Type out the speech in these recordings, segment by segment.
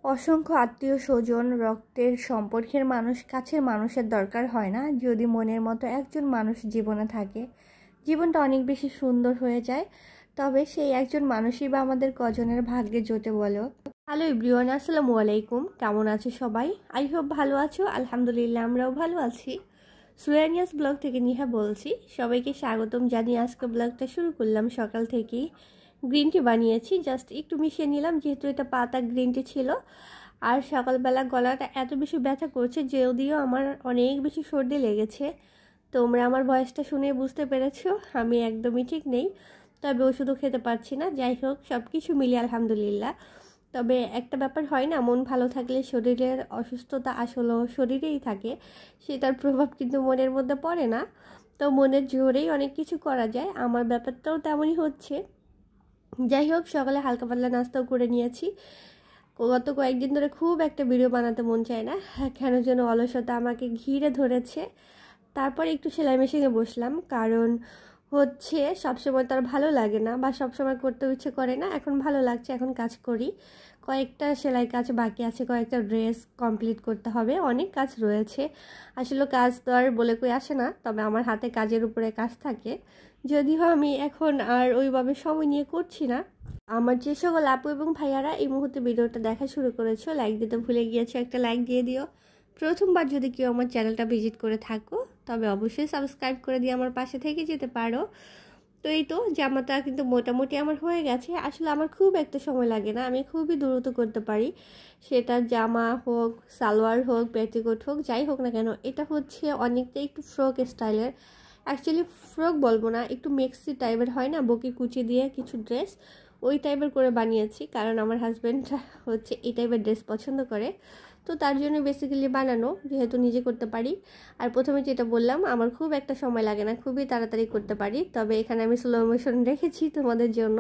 অসংখ্য আত্মীয় স্বজন, রক্তের সম্পর্কের মানুষ, কাছের মানুষের দরকার হয় না। যদি মনের মতো একজন মানুষ জীবনে থাকে, জীবনটা অনেক বেশি সুন্দর হয়ে যায়। তবে সেই একজন মানুষই বা আমাদের কজনের ভাগ্যে জোটে বলো। হ্যালো এভরিওয়ান, আসসালামু আলাইকুম। কেমন আছো সবাই? আই হোপ ভালো আছো। আলহামদুলিল্লাহ, আমরাও ভালো আছি। সুরানিয়াস ব্লগ থেকে নিহা বলছি। সবাইকে স্বাগতম জানিয়ে আজকে ব্লগটা শুরু করলাম। সকাল থেকেই গ্রিন টি বানিয়েছি, জাস্ট একটু মিশিয়ে নিলাম যেহেতু এটা পাতা গ্রিন টি ছিল। আর সকালবেলা গলাটা এত বেশি ব্যথা করছে, যদিও আমার অনেক বেশি সর্দি লেগেছে। তোমরা আমার ভয়েসটা শুনে বুঝতে পেরেছো আমি একদমই ঠিক নেই, তবে ওষুধও খেতে পারছি না। যাই হোক, সব কিছু মিলিয়ে আলহামদুলিল্লাহ। তবে একটা ব্যাপার হয় না, মন ভালো থাকলে শরীরের অসুস্থতা আসলেও শরীরেই থাকে, সেটার প্রভাব কিন্তু মনের মধ্যে পড়ে না। তো মনের জোরেই অনেক কিছু করা যায়, আমার ব্যাপারটাও তেমনই হচ্ছে। যাই হোক, সকালে হালকা পাতলা নাস্তাও করে নিয়েছি। গত কয়েকদিন ধরে খুব একটা ভিডিও বানাতে মন চায় না, কেন যেন অলসতা আমাকে ঘিরে ধরেছে। তারপর একটু সেলাই মেশিনে বসলাম, কারণ হচ্ছে সবসময় তার ভালো লাগে না বা সবসময় করতে ইচ্ছে করে না। এখন ভালো লাগছে, এখন কাজ করি। কয়েকটা সেলাই কাজ বাকি আছে, কয়েকটা ড্রেস কমপ্লিট করতে হবে, অনেক কাজ রয়েছে। আসলে কাজ তো আর বলে কই আসে না, তবে আমার হাতে কাজের উপরে কাজ থাকে। যদিও আমি এখন আর ওইভাবে সময় নিয়ে করছি না। আমার যে সকল আপু এবং ভাইয়ারা এই মুহূর্তে ভিডিওটা দেখা শুরু করেছো, লাইক দিতে ভুলে গিয়েছো, একটা লাইক দিয়ে দিও। প্রথমবার যদি কেউ আমার চ্যানেলটা ভিজিট করে থাকো, তবে অবশ্যই সাবস্ক্রাইব করে দিয়ে আমার পাশে থেকে যেতে পারো। তো এই তো জামাটা কিন্তু মোটামুটি আমার হয়ে গেছে। আসলে আমার খুব একটা সময় লাগে না, আমি খুবই দ্রুত করতে পারি। সেটা জামা হোক, সালোয়ার হোক, পেটিকোট হোক, যাই হোক না কেন। এটা হচ্ছে অনেকটা একটু ফ্রক স্টাইলের। অ্যাকচুয়ালি ফ্রক বলবো না, একটু মেক্সি টাইপের হয় না, বকি কুচি দিয়ে কিছু ড্রেস, ওই টাইপের করে বানিয়েছি। কারণ আমার হাজব্যান্ড হচ্ছে এই টাইপের ড্রেস পছন্দ করে, তো তার জন্য বেসিক্যালি বানানো, যেহেতু নিজে করতে পারি। আর প্রথমে যেটা বললাম, আমার খুব একটা সময় লাগে না, খুবই তাড়াতাড়ি করতে পারি। তবে এখানে আমি স্লো মোশন রেখেছি তোমাদের জন্য,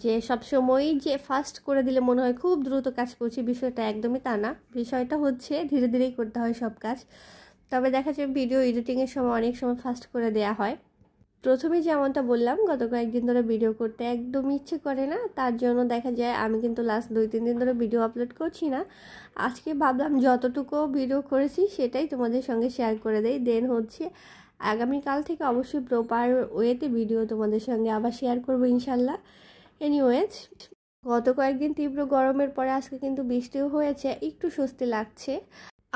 যে সবসময়ই যে ফাস্ট করে দিলে মনে হয় খুব দ্রুত কাজ করছি, বিষয়টা একদমই তা না। বিষয়টা হচ্ছে ধীরে ধীরেই করতে হয় সব কাজ। তবে দেখা যায় ভিডিও এডিটিংয়ের সময় অনেক সময় ফাস্ট করে দেয়া হয়। প্রথমে যেমনটা বললাম, গত কয়েকদিন ধরে ভিডিও করতে একদমই ইচ্ছে করে না, তার জন্য দেখা যায় আমি কিন্তু লাস্ট 2-3 দিন ধরে ভিডিও আপলোড করছি না। আজকে ভাবলাম যতটুকু ভিডিও করেছি সেটাই তোমাদের সঙ্গে শেয়ার করে দেই। দেন হচ্ছে আগামীকাল থেকে অবশ্যই প্রপার ওয়েতে ভিডিও তোমাদের সঙ্গে আবার শেয়ার করবো ইনশাল্লাহ। এনিওয়েজ, গত কয়েকদিন তীব্র গরমের পরে আজকে কিন্তু বৃষ্টিও হয়েছে, একটু স্বস্তি লাগছে।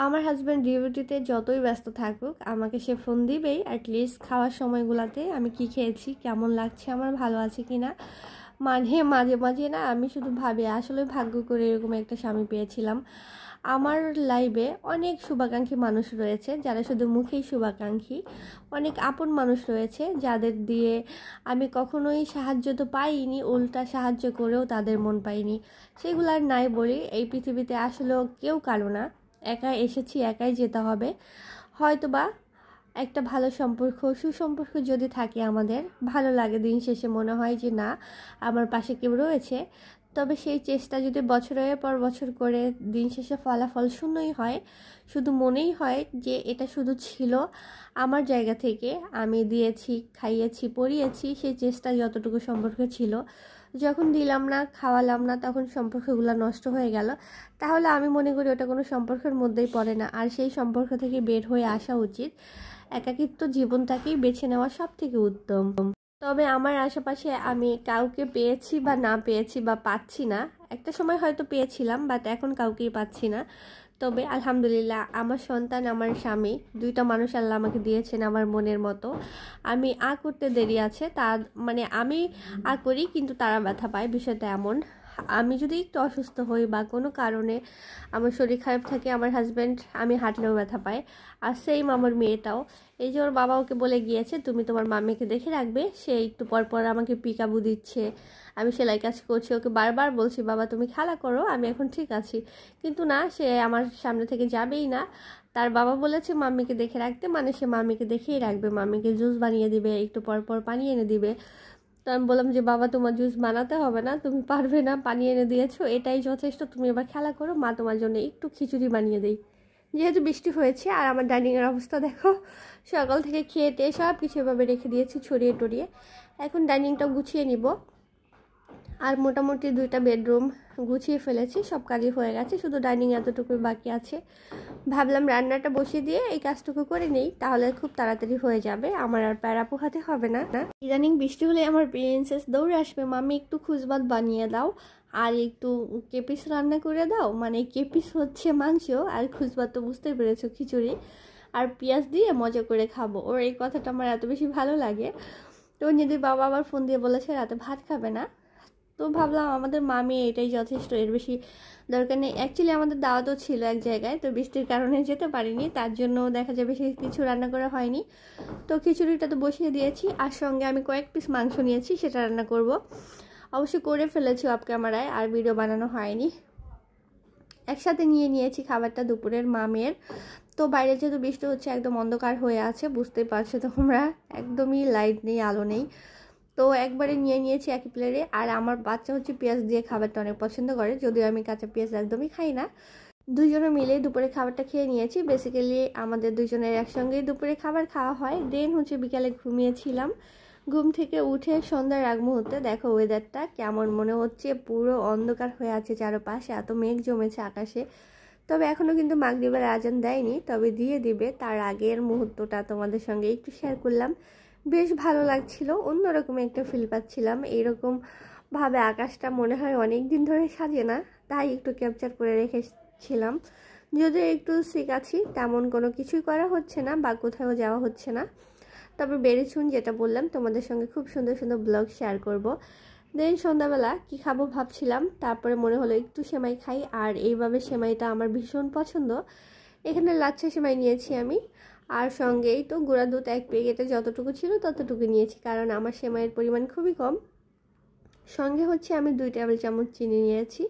আমার হাজব্যান্ড ডিউটিতে যতই ব্যস্ত থাকুক, আমাকে সে ফোন দিবেই অ্যাটলিস্ট খাওয়ার সময়গুলোতে আমি কি খেয়েছি, কেমন লাগছে, আমার ভালো আছে কি না। মাঝে মাঝে না আমি শুধু ভাবি আসলে ভাগ্য করে এরকম একটা স্বামী পেয়েছিলাম। আমার লাইফে অনেক শুভাকাঙ্ক্ষী মানুষ রয়েছে, যারা শুধু মুখেই শুভাকাঙ্ক্ষী। অনেক আপন মানুষ রয়েছে যাদের দিয়ে আমি কখনোই সাহায্য তো পাইনি, উল্টা সাহায্য করেও তাদের মন পাইনি। সেগুলো আর নাই বলি, এই পৃথিবীতে আসলেও কেউ কারো না, একা এসেছি একাই যেতে হবে। হয়তোবা একটা ভালো সম্পর্ক, সুসম্পর্ক যদি থাকে আমাদের, ভালো লাগে, দিন শেষে মনে হয় যে না, আমার পাশে কেউ রয়েছে। তবে সেই চেষ্টা যদি বছরের পর বছর করে দিন শেষে ফলাফল শূন্যই হয়, শুধু মনেই হয় যে এটা শুধু ছিল আমার জায়গা থেকে, আমি দিয়েছি, খাইয়েছি, পরিয়েছি, সেই চেষ্টা যতটুকু সম্পর্ক ছিল, যখন দিলাম না, খাওয়ালাম না, তখন সম্পর্কগুলো নষ্ট হয়ে গেল। তাহলে আমি মনে করি ওটা কোনো সম্পর্কের মধ্যেই পড়ে না, আর সেই সম্পর্ক থেকে বের হয়ে আসা উচিত। একাকিত্ব জীবনটাকেই বেছে নেওয়া সব থেকে উত্তম। তবে আমার আশেপাশে আমি কাউকে পেয়েছি বা না পেয়েছি বা পাচ্ছি না, একটা সময় হয়তো পেয়েছিলাম, বাট এখন কাউকেই পাচ্ছি না। তবে আলহামদুলিল্লাহ, আমার সন্তান, আমার স্বামী, দুইটা মানুষ আল্লাহ আমাকে দিয়েছেন আমার মনের মতো। আমি করতে দেরি আছে, তা মানে আমি করি কিন্তু তারা ব্যথা পায়, বিষয়টা এমন। আমি যদি একটু অসুস্থ হই বা কোনো কারণে আমার শরীর খারাপ থাকে, আমার হাজব্যান্ড আমি হাঁটলেও ব্যথা পায়। আর সেম আমার মেয়েটাও। এই যে ওর বাবা ওকে বলে গিয়েছে তুমি তোমার মাম্মিকে দেখে রাখবে, সে একটু পর পর আমাকে পিকাবু দিচ্ছে। আমি সেলাই কাজ করছি, ওকে বারবার বলছি বাবা তুমি খেলা করো, আমি এখন ঠিক আছি, কিন্তু না, সে আমার সামনে থেকে যাবেই না। তার বাবা বলেছে মাম্মিকে দেখে রাখতে, মানে সে মাম্মিকে দেখেই রাখবে, মাম্মিকে জুস বানিয়ে দিবে, একটু পর পর পানি এনে দিবে। তো আমি বললাম যে বাবা তোমার জুস বানাতে হবে না, তুমি পারবে না, পানি এনে দিয়েছো, এটাই যথেষ্ট, তুমি এবার খেলা করো, মা তোমার জন্য একটু খিচুড়ি বানিয়ে দেই। যেহেতু বৃষ্টি হয়েছে, আর আমার ডাইনিংয়ের অবস্থা দেখো, সকাল থেকে খেয়ে টেয়ে সব কিছু এভাবে রেখে দিয়েছি ছড়িয়ে টড়িয়ে। এখন ডাইনিংটা গুছিয়ে নিব। আর মোটামুটি 2টা বেডরুম গুছিয়ে ফেলেছি, সব কাজই হয়ে গেছে, শুধু ডাইনিং এতটুকু বাকি আছে। ভাবলাম রান্নাটা বসিয়ে দিয়ে এই কাজটুকু করে নেই, তাহলে খুব তাড়াতাড়ি হয়ে যাবে, আমার আর প্যারা পোহাতে হবে না। ইদানিং বৃষ্টি হলে আমার প্রিন্সেস দৌড়ে আসবে, মামি একটু খুজবাত বানিয়ে দাও আর একটু কেপিস রান্না করে দাও। মানে কেপিস হচ্ছে মাংস আর খুজবাত তো বুঝতেই পেরেছো খিচুড়ি, আর পেঁয়াজ দিয়ে মজা করে খাবো। ওর এই কথাটা আমার এত বেশি ভালো লাগে। তো নিদির বাবা আবার ফোন দিয়ে বলেছে রাতে ভাত খাবে না। তো ভাবলাম আমাদের মামি এটাই যথেষ্ট, এর বেশি দরকার নেই। অ্যাকচুয়ালি আমাদের দাওয়াতও ছিল এক জায়গায়, তো বৃষ্টির কারণে যেতে পারিনি, তার জন্য দেখা যায় বেশি কিছু রান্না করা হয়নি। তো খিচুড়িটা তো বসিয়ে দিয়েছি, আর সঙ্গে আমি কয়েক পিস মাংস নিয়েছি, সেটা রান্না করব। অবশ্যই করে ফেলেছি অফ ক্যামেরায়, আর ভিডিও বানানো হয়নি। একসাথে নিয়েছি খাবারটা দুপুরের মামের। তো বাইরে যেহেতু বৃষ্টি হচ্ছে, একদম অন্ধকার হয়ে আছে, বুঝতেই পারছো তোমরা, একদমই লাইট নেই, আলো নেই। তো একবারে নিয়েছি একই প্লেটে। আর আমার বাচ্চা হচ্ছে পেঁয়াজ দিয়ে খাবারটা অনেক পছন্দ করে, যদিও আমি কাঁচা পেঁয়াজ একদমই খাই না। দুজনে মিলে দুপুরে খাবারটা খেয়ে নিয়েছি। বেসিক্যালি আমাদের দুজনের একসঙ্গেই দুপুরে খাবার খাওয়া হয়। দেন হচ্ছে বিকালে ঘুমিয়েছিলাম। ঘুম থেকে উঠে সন্ধ্যার আগ মুহূর্তে দেখো ওয়েদারটা কেমন মনে হচ্ছে, পুরো অন্ধকার হয়ে আছে চারপাশে, এত মেঘ জমেছে আকাশে। তবে এখনও কিন্তু মাগরিবের আজান দেয়নি, তবে দিয়ে দিবে। তার আগের মুহূর্তটা তোমাদের সঙ্গে একটু শেয়ার করলাম। বেশ ভালো লাগছিল, অন্যরকম একটা ফিল পাচ্ছিলাম। এইরকম ভাবে আকাশটা মনে হয় অনেক দিন ধরে সাজে না, তাই একটু ক্যাপচার করে রেখেছিলাম। যদিও একটু সিক আছি, তেমন কোনো কিছুই করা হচ্ছে না বা কোথাও যাওয়া হচ্ছে না। তবে বেড়েছুন যেটা বললাম, তোমাদের সঙ্গে খুব সুন্দর সুন্দর ব্লগ শেয়ার করব। দেন সন্ধ্যাবেলা কি খাবো ভাবছিলাম, তারপরে মনে হলো একটু সেমাই খাই। আর এইভাবে সেমাইটা আমার ভীষণ পছন্দ। এখানে লাচ্ছা সেমাই নিয়েছি আমি, আর সঙ্গেই তো গুঁড়া দুধ 1 প্যাকেটে যতটুকু ছিল ততটুকু নিয়েছি, কারণ আমার সেমাইয়ের পরিমাণ খুবই কম। সঙ্গে হচ্ছে আমি 2 টেবিল চামচ চিনি নিয়েছি,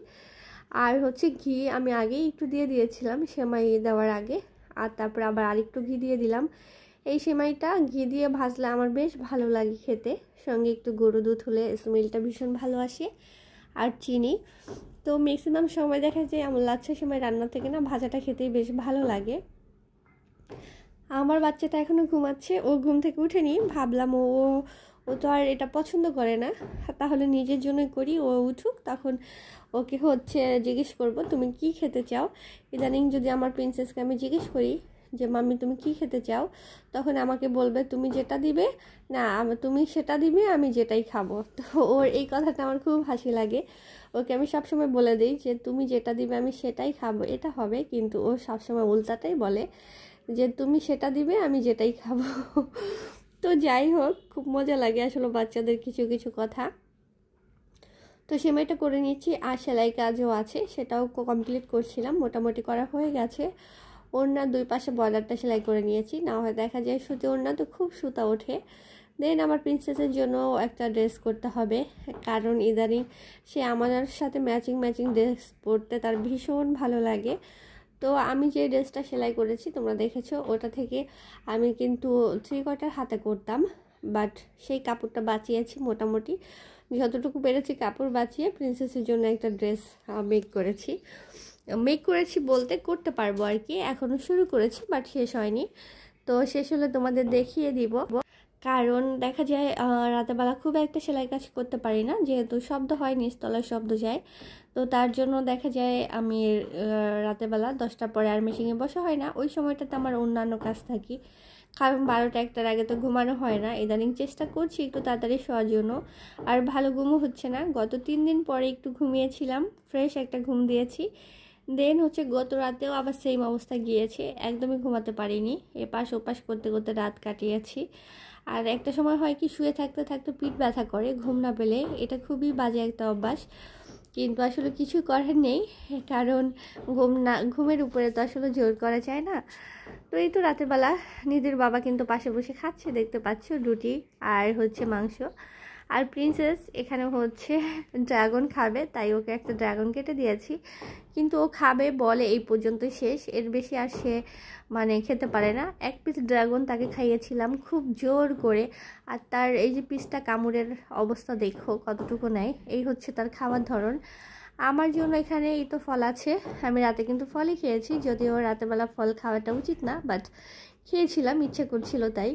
আর হচ্ছে ঘি আমি আগেই একটু দিয়ে দিয়েছিলাম সেমাই দেওয়ার আগে, আর তারপর আবার আরেকটু ঘি দিয়ে দিলাম। এই সেমাইটা ঘি দিয়ে ভাজলে আমার বেশ ভালো লাগে খেতে, সঙ্গে একটু গরু দুধ হলে স্মেলটা ভীষণ ভালো আসে, আর চিনি। তো ম্যাক্সিমাম সময় দেখা যায় আমার লাচ্ছা সেমাই রান্না থেকে না ভাজাটা খেতেই বেশ ভালো লাগে। আমার বাচ্চাটা এখনও ঘুমাচ্ছে, ও ঘুম থেকে উঠেনি। ভাবলাম ও তো আর এটা পছন্দ করে না, তাহলে নিজের জন্যই করি, ও উঠুক তখন ওকে হচ্ছে জিজ্ঞেস করব তুমি কি খেতে চাও। ইদানিং যদি আমার প্রিন্সেসকে আমি জিজ্ঞেস করি যে মাম্মি তুমি কি খেতে চাও, তখন আমাকে বলবে তুমি যেটা দিবে না, তুমি সেটা দিবে, আমি যেটাই খাবো। তো ওর এই কথাটা আমার খুব হাসি লাগে। ওকে আমি সবসময় বলে দিই যে তুমি যেটা দিবে আমি সেটাই খাবো, এটা হবে, কিন্তু ও সবসময় উল্টাটাই বলে যে তুমি সেটা দিবে আমি যেটাই খাবো। তো যাই হোক, খুব মজা লাগে আসলে বাচ্চাদের কিছু কিছু কথা। তো সেমাইটা করে নিচ্ছি, আর সেলাই কাজও আছে, সেটাও কমপ্লিট করছিলাম, মোটামুটি করা হয়ে গেছে। ওড়নার 2 পাশে বর্ডারটা সেলাই করে নিয়েছি, না হয় দেখা যায় সুতি ওড়না তো খুব সুতা ওঠে। দেন আমার প্রিন্সেসের জন্য একটা ড্রেস করতে হবে, কারণ ইদানিং সে আমার সাথে ম্যাচিং ড্রেস পরতে তার ভীষণ ভালো লাগে। তো আমি যে ড্রেসটা সেলাই করেছি তোমরা দেখেছো, ওটা থেকে আমি কিন্তু 3/4 হাতে করতাম, বাট সেই কাপড়টা বাঁচিয়েছি, মোটামুটি যতটুকু পেরেছি কাপড় বাঁচিয়ে প্রিন্সেসের জন্য একটা ড্রেস মেক করেছি বলতে করতে পারবো আর কি, এখনও শুরু করেছি বাট শেষ হয়নি। তো শেষ হলে তোমাদের দেখিয়ে দিব, কারণ দেখা যায় রাতেরবেলা খুব একটা সেলাই কাজ করতে পারি না, যেহেতু শব্দ হয়, নিচতলায় শব্দ যায়। তো তার জন্য দেখা যায় আমি রাতেরবেলা 10টার পরে আর মেশিনে বসা হয় না, ওই সময়টাতে আমার অন্যান্য কাজ থাকি, কারণ 12টা-1টার আগে তো ঘুমানো হয় না। ইদানিং চেষ্টা করছি একটু তাড়াতাড়ি শোয়ার জন্য, আর ভালো ঘুমও হচ্ছে না। গত 3 দিন পরে একটু ঘুমিয়েছিলাম, ফ্রেশ একটা ঘুম দিয়েছি। দেন হচ্ছে গত রাতেও আবার সেম অবস্থা গিয়েছে, একদমই ঘুমাতে পারিনি, এপাশ ওপাশ করতে করতে রাত কাটিয়েছি। আর একটা সময় হয় কি শুয়ে থাকতে থাকতে পিঠ ব্যথা করে ঘুম না পেলে, এটা খুবই বাজে একটা অভ্যাস, কিন্তু আসলে কিছু করার নেই, কারণ ঘুমের উপরে তো আসলে জোর করা যায় না। তো এই তো রাতের বেলা নিধির বাবা কিন্তু পাশে বসে খাচ্ছে, দেখতে পাচ্ছ, রুটি আর হচ্ছে মাংস। আর প্রিন্সেস এখানে হচ্ছে ড্রাগন খাবে, তাই ওকে একটা ড্রাগন কেটে দিয়েছি, কিন্তু ও খাবে বলে এই পর্যন্ত শেষ, এর বেশি আর সে মানে খেতে পারে না। 1 পিস ড্রাগন তাকে খাইয়েছিলাম খুব জোর করে, আর তার এই যে পিসটা কামড়ের অবস্থা দেখো কতটুকু নেয়, এই হচ্ছে তার খাওয়ার ধরন। আমার জন্য এখানে এই তো ফল আছে, আমি রাতে কিন্তু ফলই খেয়েছি, যদিও রাতেরবেলা ফল খাওয়াটা উচিত না, বাট খেয়েছিলাম, ইচ্ছে করছিল তাই,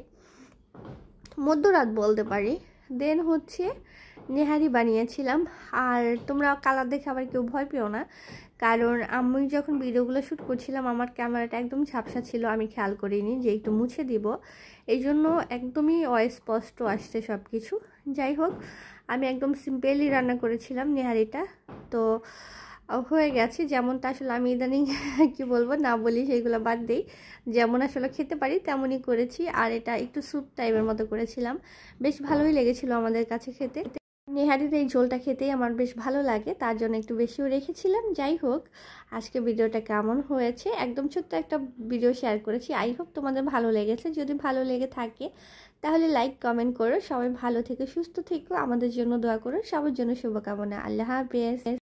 মধ্যরাত বলতে পারি। দেন হচ্ছে নেহারি বানিয়েছিলাম। আর তোমরা কালার দেখে আবার কেউ ভয় পেও না, কারণ আমি যখন ভিডিওগুলো শ্যুট করছিলাম আমার ক্যামেরাটা একদম ঝাপসা ছিল, আমি খেয়াল করিনি যে একটু মুছে দিব, এই জন্য একদমই অস্পষ্ট আসছে সব কিছু। যাই হোক, আমি একদম সিম্পলি রান্না করেছিলাম নেহারিটা, তো হয়ে গেছে যেমনটা আসলে আমি ইদানিং কি বলবো না বলি সেইগুলো বাদ দিই, যেমন আসলে খেতে পারি তেমনই করেছি। আর এটা একটু স্যুপ টাইপের মতো করেছিলাম, বেশ ভালোই লেগেছিল আমাদের কাছে খেতে। নেহারির এই ঝোলটা খেতেই আমার বেশ ভালো লাগে, তার জন্য একটু বেশিও রেখেছিলাম। যাই হোক, আজকে ভিডিওটা কেমন হয়েছে, একদম ছোট্ট একটা ভিডিও শেয়ার করেছি, আই হোপ তোমাদের ভালো লেগেছে। যদি ভালো লেগে থাকে তাহলে লাইক কমেন্ট করো। সবাই ভালো থেকো, সুস্থ থেকো, আমাদের জন্য দোয়া করো। সবার জন্য শুভকামনা। আল্লাহ হাফেজ।